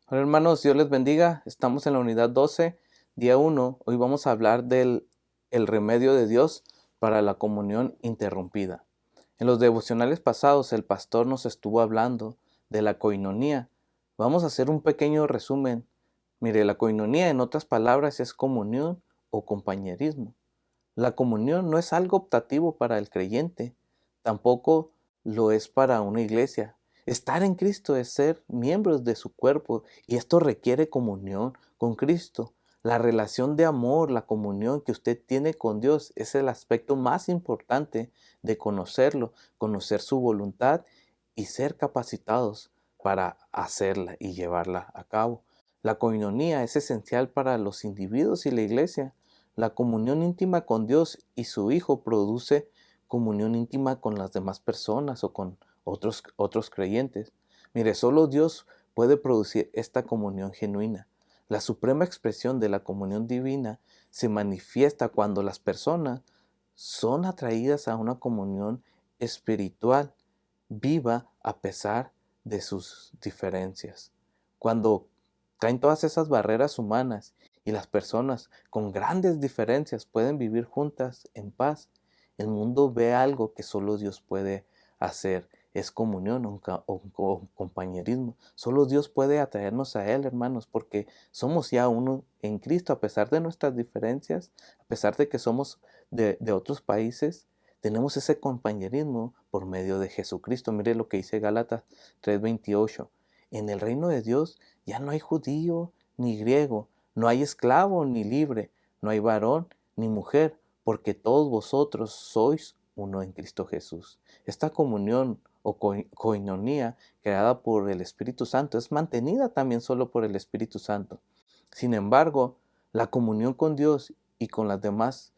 Hola hermanos, Dios les bendiga. Estamos en la unidad 12, día 1. Hoy vamos a hablar del el remedio de Dios para la comunión interrumpida. En los devocionales pasados el pastor nos estuvo hablando de la coinonía. Vamos a hacer un pequeño resumen. Mire, la coinonía en otras palabras es comunión o compañerismo. La comunión no es algo optativo para el creyente, tampoco lo es para una iglesia. Estar en Cristo es ser miembros de su cuerpo y esto requiere comunión con Cristo. La relación de amor, la comunión que usted tiene con Dios es el aspecto más importante de conocerlo, conocer su voluntad y ser capacitados para hacerla y llevarla a cabo. La coinonía es esencial para los individuos y la iglesia. La comunión íntima con Dios y su Hijo produce comunión íntima con las demás personas o con otros creyentes. Mire, solo Dios puede producir esta comunión genuina. La suprema expresión de la comunión divina se manifiesta cuando las personas son atraídas a una comunión espiritual viva a pesar de sus diferencias. Cuando caen todas esas barreras humanas y las personas con grandes diferencias pueden vivir juntas en paz, el mundo ve algo que solo Dios puede hacer. Es comunión o compañerismo. Solo Dios puede atraernos a Él, hermanos, porque somos ya uno en Cristo, a pesar de nuestras diferencias, a pesar de que somos de otros países, tenemos ese compañerismo por medio de Jesucristo. Mire lo que dice Gálatas 3:28. En el reino de Dios ya no hay judío ni griego, no hay esclavo ni libre, no hay varón ni mujer, porque todos vosotros sois uno en Cristo Jesús. Esta comunión o coinonía creada por el Espíritu Santo es mantenida también solo por el Espíritu Santo. Sin embargo, la comunión con Dios y con las demás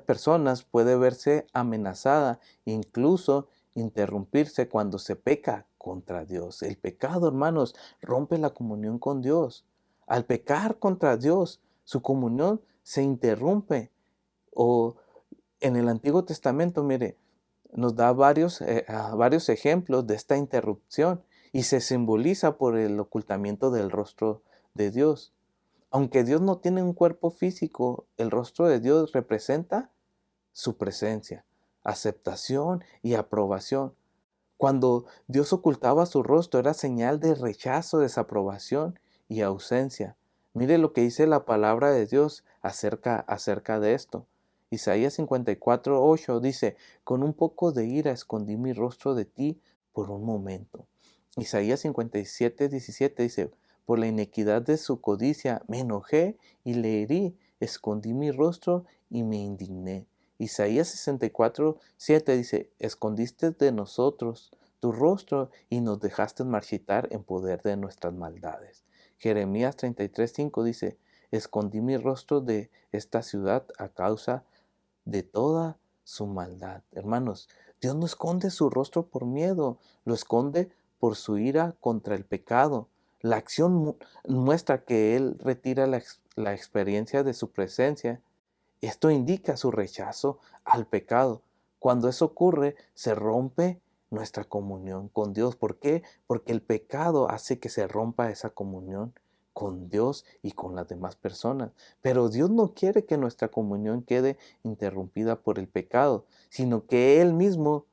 personas puede verse amenazada, incluso interrumpirse cuando se peca contra Dios. El pecado, hermanos, rompe la comunión con Dios. Al pecar contra Dios, su comunión se interrumpe. O en el Antiguo Testamento, mire, nos da varios ejemplos de esta interrupción y se simboliza por el ocultamiento del rostro de Dios. Aunque Dios no tiene un cuerpo físico, el rostro de Dios representa su presencia, aceptación y aprobación. Cuando Dios ocultaba su rostro era señal de rechazo, desaprobación y ausencia. Mire lo que dice la palabra de Dios acerca de esto. Isaías 54:8 dice, con un poco de ira escondí mi rostro de ti por un momento. Isaías 57:17 dice, por la iniquidad de su codicia me enojé y le herí, escondí mi rostro y me indigné. Isaías 64:7 dice, escondiste de nosotros tu rostro y nos dejaste marchitar en poder de nuestras maldades. Jeremías 33:5 dice, escondí mi rostro de esta ciudad a causa de toda su maldad. Hermanos, Dios no esconde su rostro por miedo, lo esconde por su ira contra el pecado. La acción muestra que Él retira la experiencia de su presencia. Esto indica su rechazo al pecado. Cuando eso ocurre, se rompe nuestra comunión con Dios. ¿Por qué? Porque el pecado hace que se rompa esa comunión con Dios y con las demás personas. Pero Dios no quiere que nuestra comunión quede interrumpida por el pecado, sino que el mismo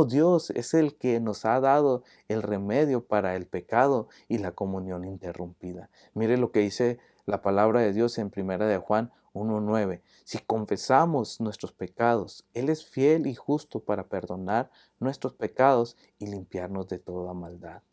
Dios, es el que nos ha dado el remedio para el pecado y la comunión interrumpida. Mire lo que dice la palabra de Dios en Primera de Juan 1:9. Si confesamos nuestros pecados, Él es fiel y justo para perdonar nuestros pecados y limpiarnos de toda maldad.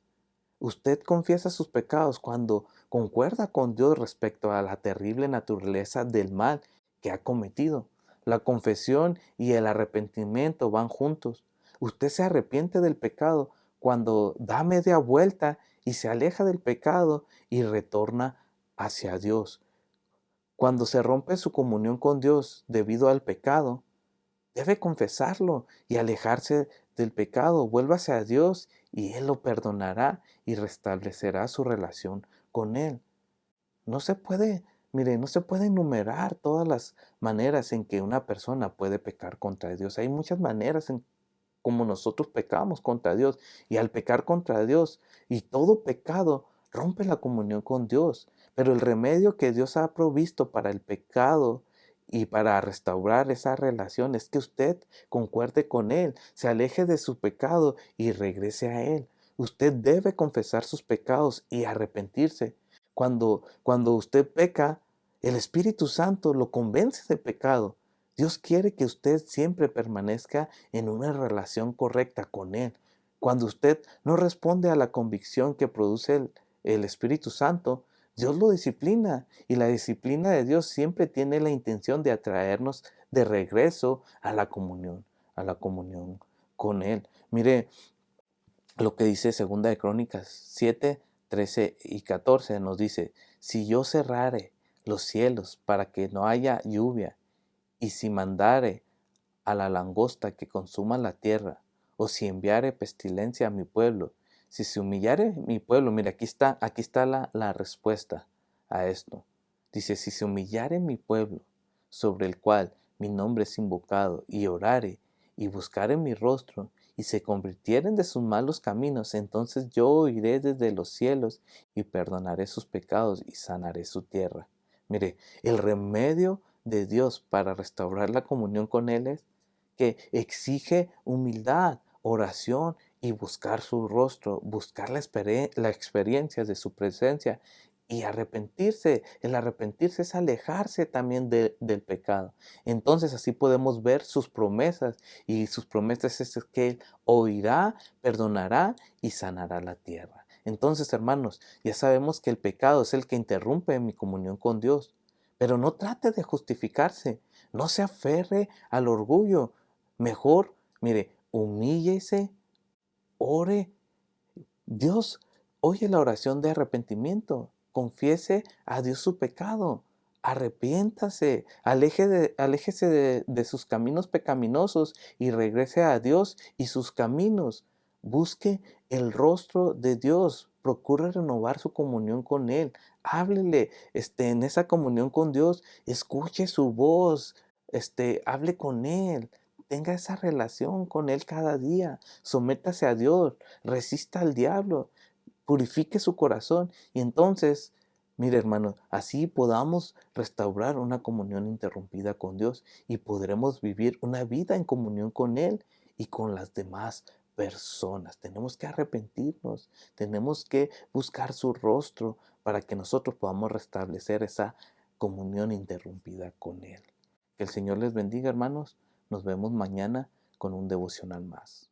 Usted confiesa sus pecados cuando concuerda con Dios respecto a la terrible naturaleza del mal que ha cometido. La confesión y el arrepentimiento van juntos. Usted se arrepiente del pecado cuando da media vuelta y se aleja del pecado y retorna hacia Dios. Cuando se rompe su comunión con Dios debido al pecado, debe confesarlo y alejarse del pecado. Vuélvase a Dios y Él lo perdonará y restablecerá su relación con Él. No se puede, mire, no se puede enumerar todas las maneras en que una persona puede pecar contra Dios. Hay muchas maneras en como nosotros pecamos contra Dios y al pecar contra Dios y todo pecado rompe la comunión con Dios. Pero el remedio que Dios ha provisto para el pecado y para restaurar esa relación es que usted concuerde con Él, se aleje de su pecado y regrese a Él. Usted debe confesar sus pecados y arrepentirse. Cuando usted peca, el Espíritu Santo lo convence de pecado. Dios quiere que usted siempre permanezca en una relación correcta con Él. Cuando usted no responde a la convicción que produce el Espíritu Santo, Dios lo disciplina y la disciplina de Dios siempre tiene la intención de atraernos de regreso a la comunión con Él. Mire lo que dice Segunda de Crónicas 7, 13 y 14 nos dice, si yo cerrare los cielos para que no haya lluvia, y si mandare a la langosta que consuma la tierra, o si enviare pestilencia a mi pueblo, si se humillare mi pueblo, mira, aquí está la respuesta a esto. Dice, si se humillare mi pueblo, sobre el cual mi nombre es invocado, y orare, y buscare mi rostro, y se convirtieren de sus malos caminos, entonces yo oiré desde los cielos, y perdonaré sus pecados, y sanaré su tierra. Mire, el remedio de Dios para restaurar la comunión con Él es que exige humildad, oración y buscar su rostro, buscar la experiencia de su presencia y arrepentirse. El arrepentirse es alejarse también del pecado. Entonces así podemos ver sus promesas y sus promesas es que Él oirá, perdonará y sanará la tierra. Entonces, hermanos, ya sabemos que el pecado es el que interrumpe mi comunión con Dios. Pero no trate de justificarse, no se aferre al orgullo. Mejor, mire, humíllese, ore. Dios oye la oración de arrepentimiento. Confiese a Dios su pecado. Arrepiéntase, aléjese de sus caminos pecaminosos y regrese a Dios y sus caminos. Busque el rostro de Dios. Procure renovar su comunión con Él. Háblele, en esa comunión con Dios. Escuche su voz. Hable con Él. Tenga esa relación con Él cada día. Sométase a Dios. Resista al diablo. Purifique su corazón. Y entonces, mire hermano, así podamos restaurar una comunión interrumpida con Dios y podremos vivir una vida en comunión con Él y con las demás personas. Tenemos que arrepentirnos. Tenemos que buscar su rostro para que nosotros podamos restablecer esa comunión interrumpida con Él. Que el Señor les bendiga, hermanos. Nos vemos mañana con un devocional más.